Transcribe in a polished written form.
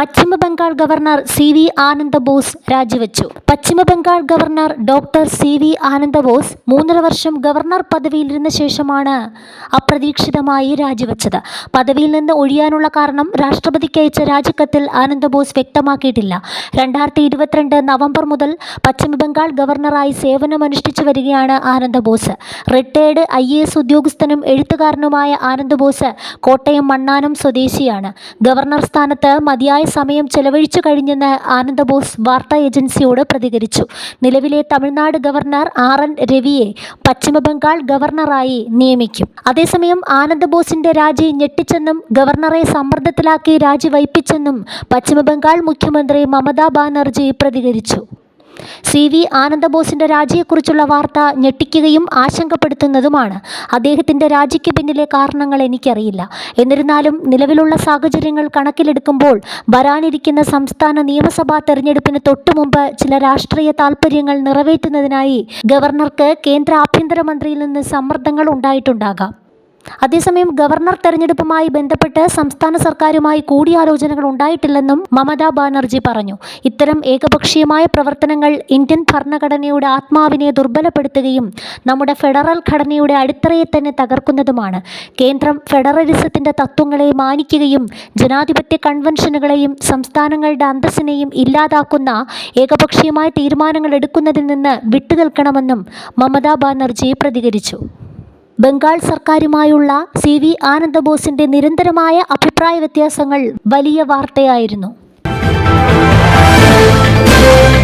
Paschim Bangal governor C V. Ananda Bose രാജിവെച്ചു. Paschimbangal governor doctor C V. Ananda Bose 3.5 വർഷം governor പദവിയിലിരുന്ന ശേഷമാണ് അപ്രതീക്ഷിതമായി രാജിവെച്ചത്. പദവിയിൽ നിന്ന് ഒഴിയാനുള്ള കാരണം രാഷ്ട്രപതിക്ക് അയച്ച രാജിക്കത്തിൽ ആനന്ദബോസ് വ്യക്തമാക്കിയിട്ടില്ല. 2022 നവംബർ മുതൽ പശ്ചിമബംഗാൾ ഗവർണറായി സേവനമനുഷ്ഠിച്ചു വരികയാണ് ആനന്ദബോസ്. റിട്ടയേർഡ് IAS ഉദ്യോഗസ്ഥനും എഴുത്തുകാരനുമായ ആനന്ദബോസ് കോട്ടയം മണ്ണാനം സ്വദേശിയാണ്. ഗവർണർ സ്ഥാനത്ത് മതിയായ സമയം ചെലവഴിച്ചു കഴിഞ്ഞെന്ന് ആനന്ദബോസ് വാർത്താ ഏജൻസിയോട് പ്രതികരിച്ചു. നിലവിലെ തമിഴ്നാട് ഗവർണർ RN രവിയെ പശ്ചിമബംഗാൾ ഗവർണറായി നിയമിക്കും. അതേസമയം ആനന്ദബോസിന്റെ രാജി ഞെട്ടിച്ചെന്നും ഗവർണറെ സമ്മർദ്ദത്തിലാക്കി രാജിവയ്പ്പിച്ചെന്നും പശ്ചിമബംഗാൾ മുഖ്യമന്ത്രി മമതാ ബാനർജി പ്രതികരിച്ചു. സി.വി. ആനന്ദബോസിന്റെ രാജിയെക്കുറിച്ചുള്ള വാർത്ത ഞെട്ടിക്കുകയും ആശങ്കപ്പെടുത്തുന്നതുമാണ്. അദ്ദേഹത്തിന്റെ രാജിക്ക് പിന്നിലെ കാരണങ്ങൾ എനിക്കറിയില്ല. എന്നിരുന്നാലും നിലവിലുള്ള സാഹചര്യങ്ങൾ കണക്കിലെടുക്കുമ്പോൾ വരാനിരിക്കുന്ന സംസ്ഥാന നിയമസഭാ തെരഞ്ഞെടുപ്പിന് തൊട്ടുമുമ്പ് ചില രാഷ്ട്രീയ താൽപര്യങ്ങൾ നിറവേറ്റുന്നതിനായി ഗവർണർക്ക് കേന്ദ്ര ആഭ്യന്തരമന്ത്രിയിൽ നിന്ന് സമ്മർദ്ദങ്ങൾ ഉണ്ടായിട്ടുണ്ടാകാം. അതേസമയം ഗവർണർ തെരഞ്ഞെടുപ്പുമായി ബന്ധപ്പെട്ട് സംസ്ഥാന സർക്കാരുമായി കൂടിയാലോചനകൾ ഉണ്ടായിട്ടില്ലെന്നും മമതാ ബാനർജി പറഞ്ഞു. ഇത്തരം ഏകപക്ഷീയമായ പ്രവർത്തനങ്ങൾ ഇന്ത്യൻ ഭരണഘടനയുടെ ആത്മാവിനെ ദുർബലപ്പെടുത്തുകയും നമ്മുടെ ഫെഡറൽ ഘടനയുടെ അടിത്തറയെ തന്നെ തകർക്കുന്നതുമാണ്. കേന്ദ്രം ഫെഡറലിസത്തിന്റെ തത്വങ്ങളെ മാനിക്കുകയും ജനാധിപത്യ കൺവെൻഷനുകളെയും സംസ്ഥാനങ്ങളുടെ അന്തസ്സിനെയും ഇല്ലാതാക്കുന്ന ഏകപക്ഷീയമായ തീരുമാനങ്ങൾ എടുക്കുന്നതിൽ നിന്ന് വിട്ടുനിൽക്കണമെന്നും മമതാ ബാനർജി പ്രതികരിച്ചു. ബംഗാൾ സർക്കാരുമായുള്ള സി.വി. ആനന്ദബോസിന്റെ നിരന്തരമായ അഭിപ്രായ വ്യത്യാസങ്ങൾ വലിയ വാർത്തയായിരുന്നു.